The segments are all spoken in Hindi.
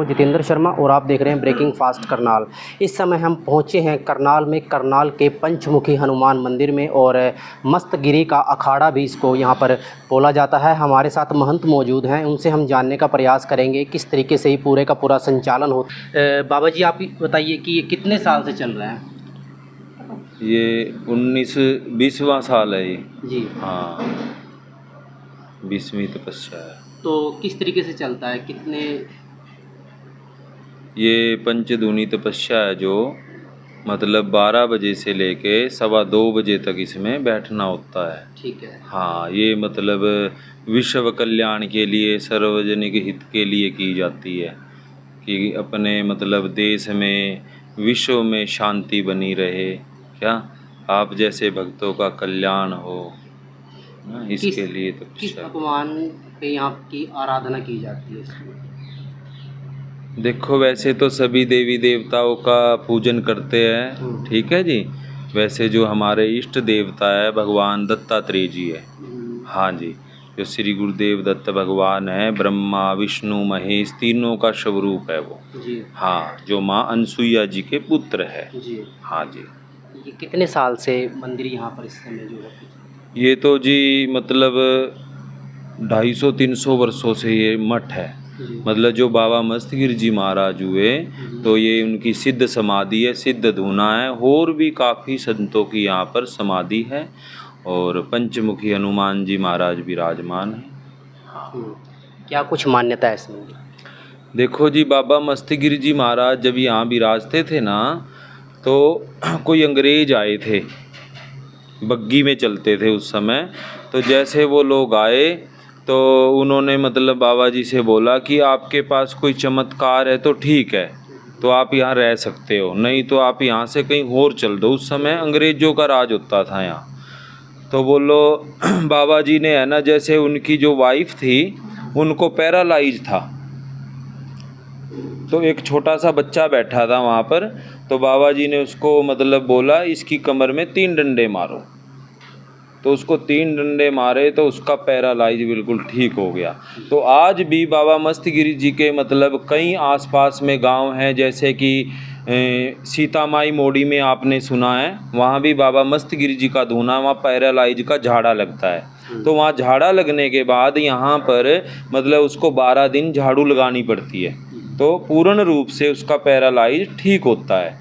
जितेंद्र शर्मा और आप देख रहे हैं ब्रेकिंग फास्ट करनाल। इस समय हम पहुंचे हैं करनाल में, करनाल के पंचमुखी हनुमान मंदिर में, और मस्तगिरी का अखाड़ा भी इसको यहाँ पर बोला जाता है। हमारे साथ महंत मौजूद हैं, उनसे हम जानने का प्रयास करेंगे किस तरीके से ही पूरे का पूरा संचालन हो। बाबा जी, आप बताइए कि ये कितने साल से चल रहा है? ये 20वां साल है ये जी हाँ, 20वीं तपस्या है। तो किस तरीके से चलता है? कितने? ये पंचधूनी तपस्या है जो मतलब 12 बजे से लेके 2:15 बजे तक इसमें बैठना होता है। ठीक है। हाँ, ये मतलब विश्व कल्याण के लिए, सार्वजनिक हित के लिए की जाती है कि अपने मतलब देश में, विश्व में शांति बनी रहे, क्या आप जैसे भक्तों का कल्याण हो ना, इसके लिए किस तपस्या। भगवान पे यहाँ की आराधना की जाती है इसमें? देखो, वैसे तो सभी देवी देवताओं का पूजन करते हैं, ठीक है जी। वैसे जो हमारे इष्ट देवता है भगवान दत्तात्रेय जी है। हाँ जी, जो श्री गुरुदेव दत्त भगवान है, ब्रह्मा विष्णु महेश तीनों का स्वरूप है वो जी हाँ, जो माँ अनसुईया जी के पुत्र है। जी। हाँ जी। ये कितने साल से मंदिर यहाँ पर इस समय जो है? ये तो जी मतलब 250-300 वर्षों से ये मठ है। जी मतलब जो बाबा मस्तगिर जी महाराज हुए तो ये उनकी सिद्ध समाधि है, सिद्ध धूना है। और भी काफ़ी संतों की यहाँ पर समाधि है, और पंचमुखी हनुमान जी महाराज विराजमान हैं। क्या कुछ मान्यता है इसमें? देखो जी, बाबा मस्तगिर जी महाराज जब यहाँ विराजते थे ना, तो कोई अंग्रेज आए थे, बग्गी में चलते थे उस समय। तो जैसे वो लोग आए तो उन्होंने मतलब बाबा जी से बोला कि आपके पास कोई चमत्कार है तो ठीक है, तो आप यहाँ रह सकते हो, नहीं तो आप यहाँ से कहीं और चल दो। उस समय अंग्रेज़ों का राज होता था यहाँ। तो बोलो बाबा जी ने है ना, जैसे उनकी जो वाइफ थी उनको पैरालाइज था, तो एक छोटा सा बच्चा बैठा था वहाँ पर। तो बाबा जी ने उसको मतलब बोला इसकी कमर में 3 डंडे मारो। तो उसको 3 डंडे मारे तो उसका पैरालाइज बिल्कुल ठीक हो गया। तो आज भी बाबा मस्तगिरी जी के मतलब कई आसपास में गांव हैं, जैसे कि सीतामाई मोड़ी में आपने सुना है, वहाँ भी बाबा मस्तगिरी जी का धूना, वहाँ पैरालाइज का झाड़ा लगता है। तो वहाँ झाड़ा लगने के बाद यहाँ पर मतलब उसको 12 दिन झाड़ू लगानी पड़ती है, तो पूर्ण रूप से उसका पैरालाइज ठीक होता है।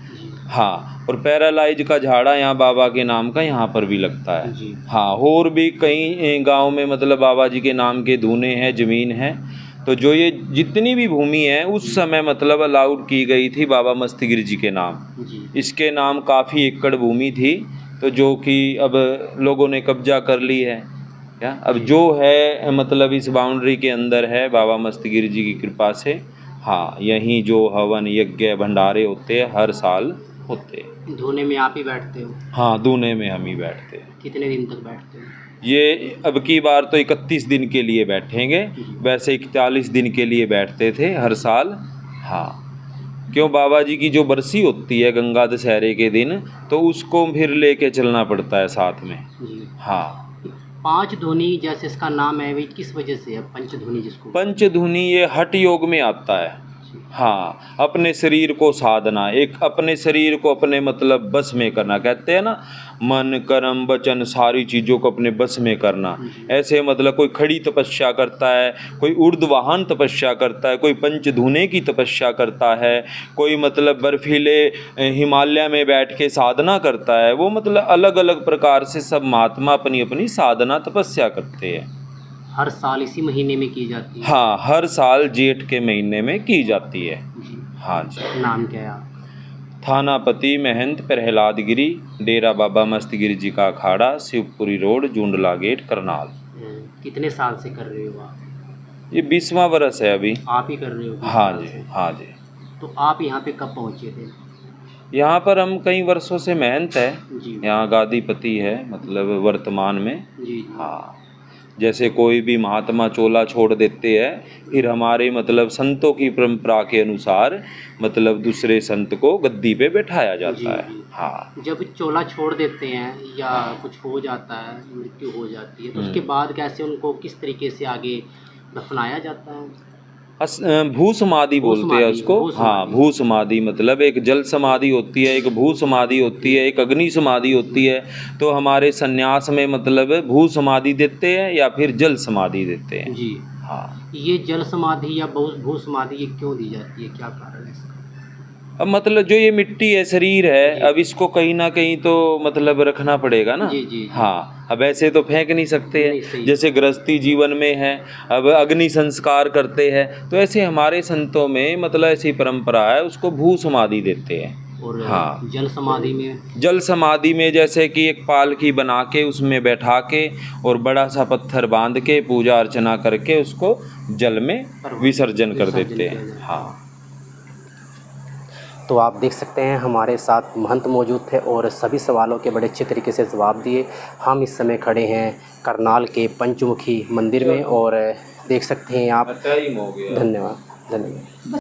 हाँ, और पैरालाइज का झाड़ा यहाँ बाबा के नाम का यहाँ पर भी लगता है। हाँ, और भी कई गांव में मतलब बाबा जी के नाम के धूने हैं, ज़मीन है। तो जो ये जितनी भी भूमि है उस समय मतलब अलाउड की गई थी बाबा मस्तगिर जी के नाम। इसके नाम काफ़ी एकड़ भूमि थी, तो जो कि अब लोगों ने कब्जा कर ली है। क्या अब जो है मतलब इस बाउंड्री के अंदर है बाबा मस्तगिर जी की कृपा से। हाँ, यहीं जो हवन यज्ञ भंडारे होते हैं हर साल होते हैं। धोने में आप ही बैठते हो? हाँ, दूने में हम ही बैठते हैं। कितने दिन तक बैठते हो? ये अब की बार तो 31 दिन के लिए बैठेंगे, वैसे 41 दिन के लिए बैठते थे हर साल। हाँ, क्यों बाबा जी की जो बरसी होती है गंगा दशहरे के दिन, तो उसको फिर लेके चलना पड़ता है साथ में। हाँ, 5 धुनी जैसे इसका नाम है, वे किस वजह से है पंचधुनी जिसको? पंचधुनी ये हठ योग में आता है। हाँ, अपने शरीर को साधना, एक अपने शरीर को अपने मतलब बस में करना, कहते हैं ना मन कर्म वचन सारी चीज़ों को अपने बस में करना। ऐसे मतलब कोई खड़ी तपस्या करता है, कोई ऊर्ध्वाहन तपस्या करता है, कोई पंचधूने की तपस्या करता है, कोई मतलब बर्फीले हिमालय में बैठ के साधना करता है। वो मतलब अलग अलग प्रकार से सब महात्मा अपनी अपनी साधना तपस्या करते हैं। हर साल इसी महीने में की जाती है? हाँ, हर साल जेठ के महीने में की जाती है। हाँ जी। नाम क्या है आप? थानापति महंत प्रहलाद गिरी, डेरा बाबा मस्तगिरी जी का अखाड़ा, शिवपुरी रोड, जूंडला गेट, करनाल। कितने साल से कर रहे हो आप? ये 20वां वर्ष है अभी। आप ही कर रहे हो 20 हाँ साल जी, से? हाँ जी। तो आप यहाँ पे कब पहुँचे थे? यहाँ पर हम कई वर्षों से महंत है, जी यहाँ गादीपति है मतलब वर्तमान में। जी। हाँ, जैसे कोई भी महात्मा चोला छोड़ देते हैं, फिर हमारे मतलब संतों की परंपरा के अनुसार मतलब दूसरे संत को गद्दी पे बैठाया जाता है। हाँ, जब चोला छोड़ देते हैं या कुछ हो जाता है, मृत्यु हो जाती है, तो उसके बाद कैसे उनको किस तरीके से आगे दफनाया जाता है? भू समाधि बोलते हैं उसको। भू हाँ, भू समाधि मतलब एक जल समाधि होती है, एक भू समाधि होती है, एक अग्नि समाधि होती है। तो हमारे संन्यास में मतलब भू समाधि देते हैं या फिर जल समाधि देते हैं। जी। हाँ, ये जल समाधि या भू समाधि ये क्यों दी जाती है, क्या कारण है इसका? अब मतलब जो ये मिट्टी है, शरीर है, अब इसको कहीं ना कहीं तो मतलब रखना पड़ेगा ना। जी, जी, जी। हाँ, अब ऐसे तो फेंक नहीं सकते नहीं, सही हैं, है। जैसे गृहस्थी जीवन में है, अब अग्नि संस्कार करते हैं, तो ऐसे हमारे संतों में मतलब ऐसी परंपरा है, उसको भू समाधि देते हैं। और हाँ, जल समाधि में? जल समाधि में जैसे कि एक पालकी बना के उसमें बैठा के और बड़ा सा पत्थर बांध के पूजा अर्चना करके उसको जल में विसर्जन कर देते हैं। हाँ, तो आप देख सकते हैं हमारे साथ महंत मौजूद थे और सभी सवालों के बड़े अच्छे तरीके से जवाब दिए। हम इस समय खड़े हैं करनाल के पंचमुखी मंदिर में और देख सकते हैं आप। टाइम हो गया। धन्यवाद, धन्यवाद।